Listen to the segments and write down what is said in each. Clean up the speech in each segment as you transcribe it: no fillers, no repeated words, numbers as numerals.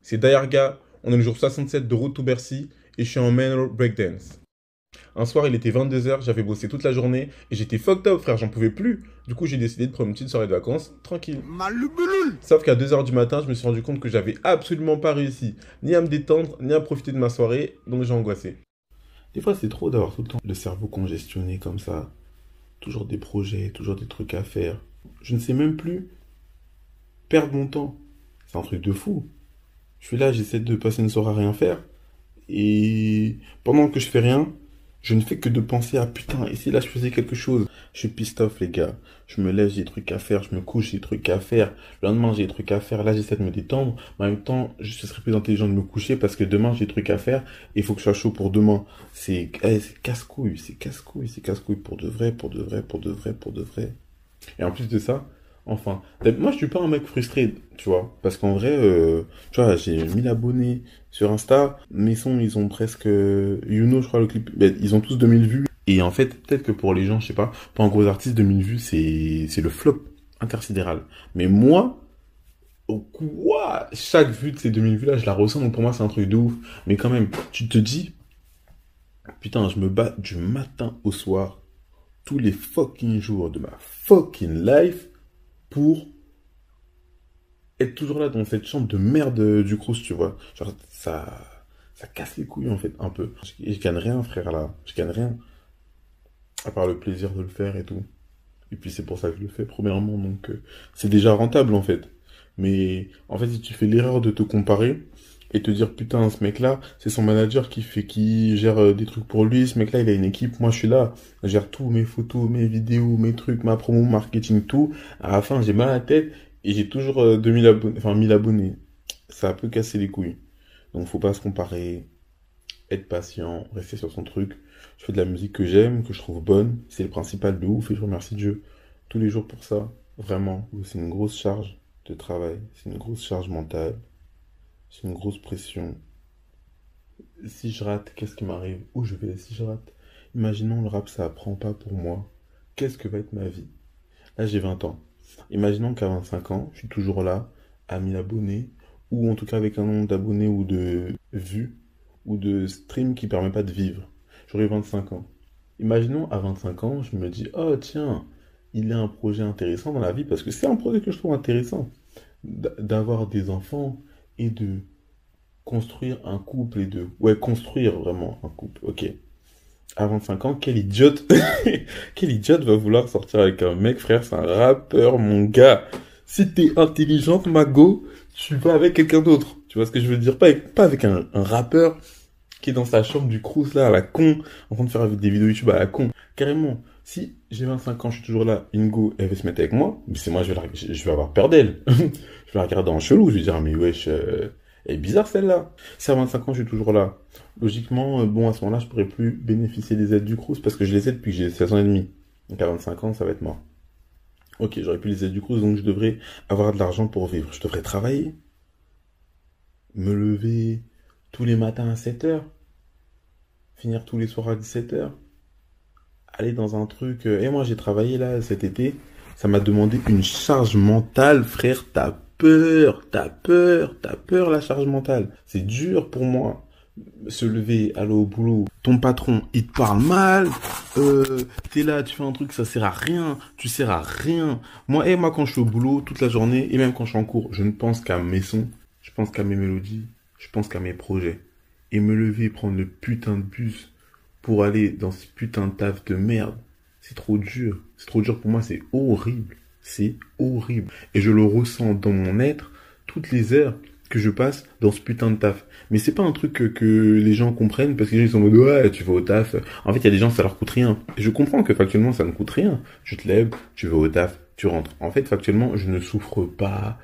C'est Dayarga, on est le jour 67 de Road to Bercy et je suis en main breakdance. Un soir, il était 22 h, j'avais bossé toute la journée et j'étais fucked up, frère, j'en pouvais plus. Du coup, j'ai décidé de prendre une petite soirée de vacances, tranquille. Sauf qu'à 2 h du matin, je me suis rendu compte que j'avais absolument pas réussi, ni à me détendre, ni à profiter de ma soirée, donc j'ai angoissé. Des fois, c'est trop d'avoir tout le temps le cerveau congestionné comme ça. Toujours des projets, toujours des trucs à faire. Je ne sais même plus perdre mon temps. C'est un truc de fou. Je suis là, j'essaie de passer une soirée à rien faire. Et pendant que je fais rien, je ne fais que de penser à putain, et si là je faisais quelque chose? Je suis pissed off, les gars. Je me lève, j'ai des trucs à faire, je me couche, j'ai des trucs à faire. Le lendemain, j'ai des trucs à faire. Là, j'essaie de me détendre. Mais en même temps, ce serait plus intelligent de me coucher parce que demain, j'ai des trucs à faire et il faut que je sois chaud pour demain. C'est casse-couille, c'est casse-couille, c'est casse-couille pour de vrai, pour de vrai, pour de vrai, pour de vrai. Et en plus de ça, enfin, moi je suis pas un mec frustré, tu vois, parce qu'en vrai, tu vois, j'ai 1000 abonnés sur Insta, mes sons ils ont presque, je crois le clip, ben, ils ont tous 2000 vues. Et en fait, peut-être que pour les gens, je sais pas, pour un gros artiste, 2000 vues, c'est le flop intersidéral. Mais moi, quoi, chaque vue de ces 2000 vues là, je la ressens, donc pour moi c'est un truc de ouf. Mais quand même, tu te dis, putain, je me bats du matin au soir, tous les fucking jours de ma fucking life pour être toujours là dans cette chambre de merde du Crous, tu vois. Genre, ça casse les couilles, en fait, un peu. Je gagne rien, frère, là. Je gagne rien. À part le plaisir de le faire et tout. Et puis, c'est pour ça que je le fais, premièrement. Donc, c'est déjà rentable, en fait. Mais, en fait, si tu fais l'erreur de te comparer et te dire, putain, ce mec-là, c'est son manager qui gère des trucs pour lui. Ce mec-là, il a une équipe. Moi, je suis là. Je gère tout, mes photos, mes vidéos, mes trucs, ma promo, marketing, tout. À la fin, j'ai mal à la tête et j'ai toujours 2000 abonnés, enfin 1000 abonnés. Ça a un peu cassé les couilles. Donc, faut pas se comparer, être patient, rester sur son truc. Je fais de la musique que j'aime, que je trouve bonne. C'est le principal de ouf et je remercie Dieu tous les jours pour ça. Vraiment. C'est une grosse charge de travail. C'est une grosse charge mentale. C'est une grosse pression. Si je rate, qu'est-ce qui m'arrive? Où je vais si je rate? Imaginons le rap, ça apprend pas pour moi. Qu'est-ce que va être ma vie? Là, j'ai 20 ans. Imaginons qu'à 25 ans, je suis toujours là, à 1000 abonnés, ou en tout cas avec un nombre d'abonnés ou de vues, ou de streams qui permet pas de vivre. J'aurai 25 ans. Imaginons à 25 ans, je me dis, oh tiens, il y a un projet intéressant dans la vie, parce que c'est un projet que je trouve intéressant, d'avoir des enfants et de construire un couple et de... Ouais, construire vraiment un couple, ok. À 25 ans, quel idiote, quel idiote va vouloir sortir avec un mec, frère, c'est un rappeur, mon gars. Si t'es intelligente, Mago, tu vas avec quelqu'un d'autre. Tu vois ce que je veux dire? Pas avec un rappeur qui est dans sa chambre du Crous, là, à la con, en train de faire des vidéos YouTube à la con. Carrément, si j'ai 25 ans, je suis toujours là, Ingo, elle veut se mettre avec moi, mais c'est moi, je vais avoir peur d'elle. Je vais la regarder en chelou, je vais dire, ah, mais wesh, elle est bizarre celle-là. Si à 25 ans, je suis toujours là. Logiquement, bon, à ce moment-là, je pourrais plus bénéficier des aides du Crous parce que je les ai depuis que j'ai 16 ans et demi. Donc à 25 ans, ça va être mort. Ok, j'aurais pu les aides du Crous, donc je devrais avoir de l'argent pour vivre. Je devrais travailler, me lever tous les matins à 7 heures, finir tous les soirs à 17 heures, aller dans un truc. Et moi, j'ai travaillé là cet été. Ça m'a demandé une charge mentale, frère. T'as peur, la charge mentale. C'est dur pour moi. Se lever, aller au boulot. Ton patron, il te parle mal. T'es là, tu fais un truc, ça sert à rien. Tu sers à rien. Moi, quand je suis au boulot, toute la journée, et même quand je suis en cours, je ne pense qu'à mes sons. Je pense qu'à mes mélodies. Je pense qu'à mes projets. Et me lever, prendre le putain de bus pour aller dans ce putain de taf de merde. C'est trop dur. C'est trop dur pour moi, c'est horrible. C'est horrible. Et je le ressens dans mon être toutes les heures que je passe dans ce putain de taf. Mais c'est pas un truc que les gens comprennent parce que les gens ils sont en mode ouais, tu vas au taf. En fait, il y a des gens, ça leur coûte rien. Et je comprends que factuellement, ça ne coûte rien. Tu te lèves, tu vas au taf, tu rentres. En fait, factuellement, je ne souffre pas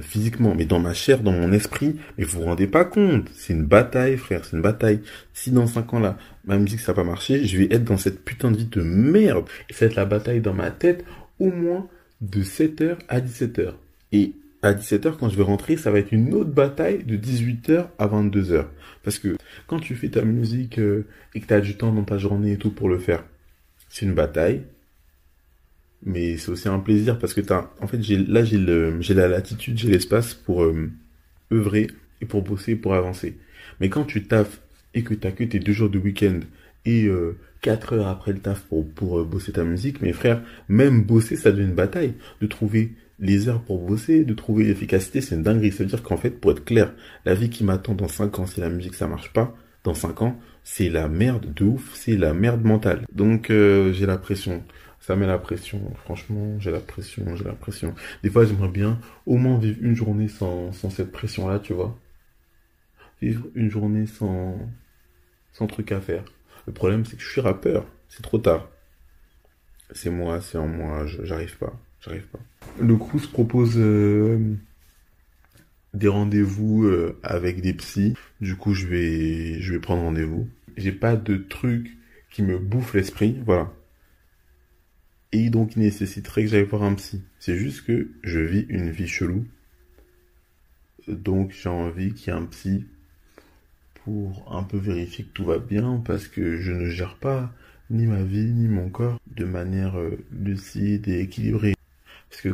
physiquement, mais dans ma chair, dans mon esprit. Mais vous vous rendez pas compte. C'est une bataille, frère, c'est une bataille. Si dans 5 ans là, ma musique ça n'a pas marché, je vais être dans cette putain de vie de merde. Et ça va être la bataille dans ma tête au moins de 7 h à 17 h. Et à 17 h, quand je vais rentrer, ça va être une autre bataille de 18 h à 22 h. Parce que quand tu fais ta musique et que tu as du temps dans ta journée et tout pour le faire, c'est une bataille. Mais c'est aussi un plaisir parce que en fait, j'ai la latitude, j'ai l'espace pour œuvrer et pour bosser, pour avancer. Mais quand tu taffes et que t'as que tes 2 jours de week-end et 4 heures après le taf pour bosser ta musique, mes frères, même bosser, ça devient une bataille. De trouver les heures pour bosser, de trouver l'efficacité, c'est une dinguerie. Ça veut dire qu'en fait, pour être clair, la vie qui m'attend dans 5 ans, si la musique ça marche pas, dans 5 ans, c'est la merde de ouf, c'est la merde mentale. Donc j'ai la pression. Ça met la pression, franchement, j'ai la pression, j'ai la pression. Des fois, j'aimerais bien au moins vivre une journée sans cette pression-là, tu vois. Vivre une journée sans truc à faire. Le problème, c'est que je suis rappeur. C'est trop tard. C'est moi, c'est en moi. J'arrive pas. J'arrive pas. Le Crous propose des rendez-vous avec des psys. Du coup, je vais prendre rendez-vous. J'ai pas de truc qui me bouffe l'esprit. Voilà. Et donc, il nécessiterait que j'aille voir un psy. C'est juste que je vis une vie chelou. Donc, j'ai envie qu'il y ait un psy pour un peu vérifier que tout va bien, parce que je ne gère pas ni ma vie, ni mon corps de manière lucide et équilibrée. Parce que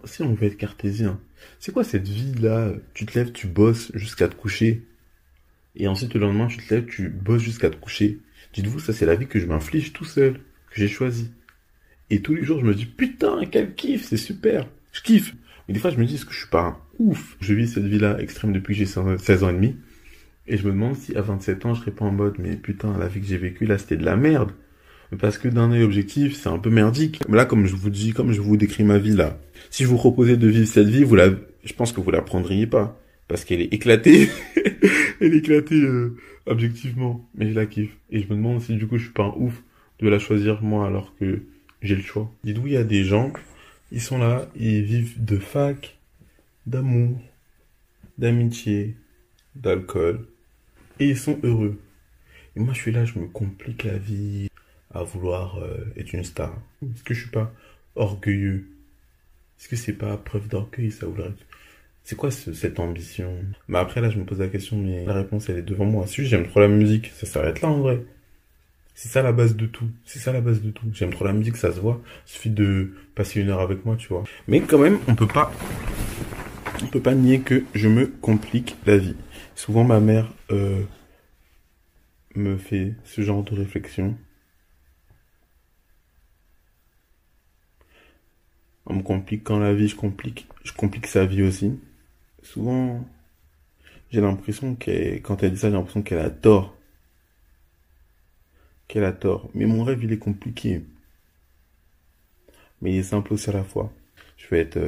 si on veut être cartésien, c'est quoi cette vie-là? Tu te lèves, tu bosses jusqu'à te coucher, et ensuite le lendemain, tu te lèves, tu bosses jusqu'à te coucher. Dites-vous, ça c'est la vie que je m'inflige tout seul, que j'ai choisi. Et tous les jours, je me dis, putain, quel kiff, c'est super, je kiffe. Mais des fois, je me dis, est-ce que je suis pas un ouf? Je vis cette vie-là extrême depuis que j'ai 16 ans et demi. Et je me demande si à 27 ans, je serais pas en mode, mais putain, la vie que j'ai vécue, là, c'était de la merde. Parce que d'un œil objectif, c'est un peu merdique. Mais là, comme je vous dis, comme je vous décris ma vie, là, si je vous proposais de vivre cette vie, je pense que vous la prendriez pas. Parce qu'elle est éclatée. Elle est éclatée, objectivement. Mais je la kiffe. Et je me demande si, du coup, je suis pas un ouf de la choisir, moi, alors que j'ai le choix. Dites-vous, il y a des gens, ils sont là, ils vivent de fac, d'amour, d'amitié, d'alcool. Et ils sont heureux. Et moi, je suis là, je me complique la vie à vouloir être une star. Est-ce que je suis pas orgueilleux? Est-ce que c'est pas preuve d'orgueil, ça, vouloir être... C'est quoi cette ambition? Mais après, là, je me pose la question, mais la réponse, elle est devant moi. Si j'aime trop la musique, ça s'arrête là, en vrai. C'est ça la base de tout. C'est ça la base de tout. J'aime trop la musique, ça se voit. Il suffit de passer 1 heure avec moi, tu vois. Mais quand même, on peut pas nier que je me complique la vie. Souvent, ma mère me fait ce genre de réflexion. On me complique quand la vie, je complique sa vie aussi. Souvent, j'ai l'impression quand elle dit ça, j'ai l'impression qu'elle a tort. Qu'elle a tort. Mais mon rêve, il est compliqué. Mais il est simple aussi à la fois. Je vais être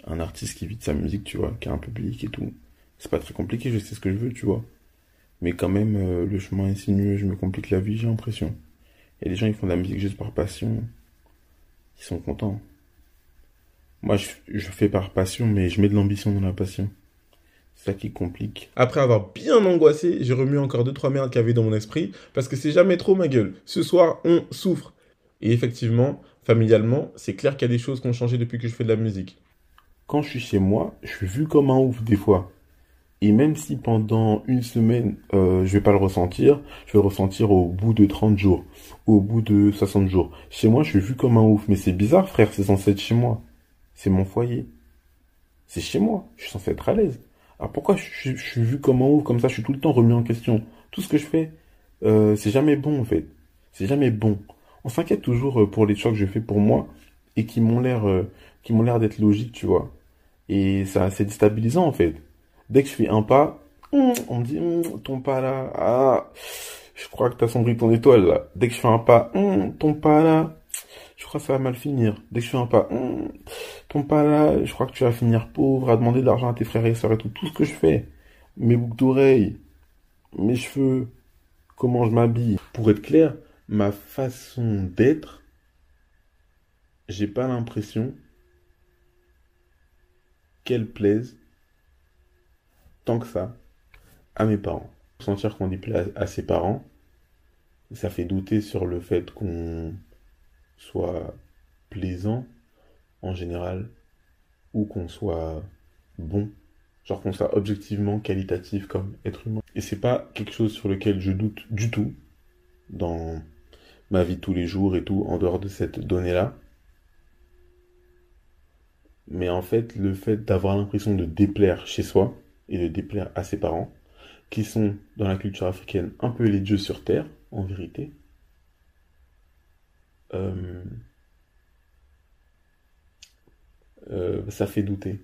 un artiste qui vit de sa musique, tu vois, qui a un public et tout. C'est pas très compliqué, je sais ce que je veux, tu vois. Mais quand même, le chemin est sinueux, je me complique la vie, j'ai l'impression. Il y a des gens, ils font de la musique juste par passion. Ils sont contents. Moi, je fais par passion, mais je mets de l'ambition dans la passion. C'est ça qui complique. Après avoir bien angoissé, j'ai remis encore 2-3 merdes qu'il y avait dans mon esprit, parce que c'est jamais trop ma gueule. Ce soir, on souffre. Et effectivement, familialement, c'est clair qu'il y a des choses qui ont changé depuis que je fais de la musique. Quand je suis chez moi, je suis vu comme un ouf des fois. Et même si pendant 1 semaine, je vais pas le ressentir, je vais le ressentir au bout de 30 jours, ou au bout de 60 jours. Chez moi, je suis vu comme un ouf. Mais c'est bizarre, frère, c'est censé être chez moi. C'est mon foyer. C'est chez moi. Je suis censé être à l'aise. Alors pourquoi je suis vu comme un ouf, comme ça, je suis tout le temps remis en question. Tout ce que je fais, c'est jamais bon, en fait. C'est jamais bon. On s'inquiète toujours pour les choix que je fais pour moi, et qui m'ont l'air d'être logiques, tu vois. Et ça, c'est déstabilisant, en fait. Dès que je fais un pas, on me dit, ton pas là, ah, je crois que t'as sombré ton étoile là. Dès que je fais un pas, ton pas là, je crois que ça va mal finir. Dès que je fais un pas, ton pas là, je crois que tu vas finir pauvre, à demander de l'argent à tes frères et sœurs et tout. Tout ce que je fais, mes boucles d'oreilles, mes cheveux, comment je m'habille. Pour être clair, ma façon d'être, j'ai pas l'impression qu'elle plaise tant que ça à mes parents. Sentir qu'on déplaise à ses parents, ça fait douter sur le fait qu'on soit plaisant en général ou qu'on soit bon, genre qu'on soit objectivement qualitatif comme être humain. Et c'est pas quelque chose sur lequel je doute du tout dans ma vie de tous les jours et tout en dehors de cette donnée-là. Mais en fait, le fait d'avoir l'impression de déplaire chez soi et de déplaire à ses parents, qui sont dans la culture africaine un peu les dieux sur terre, en vérité. Euh, Ça fait douter.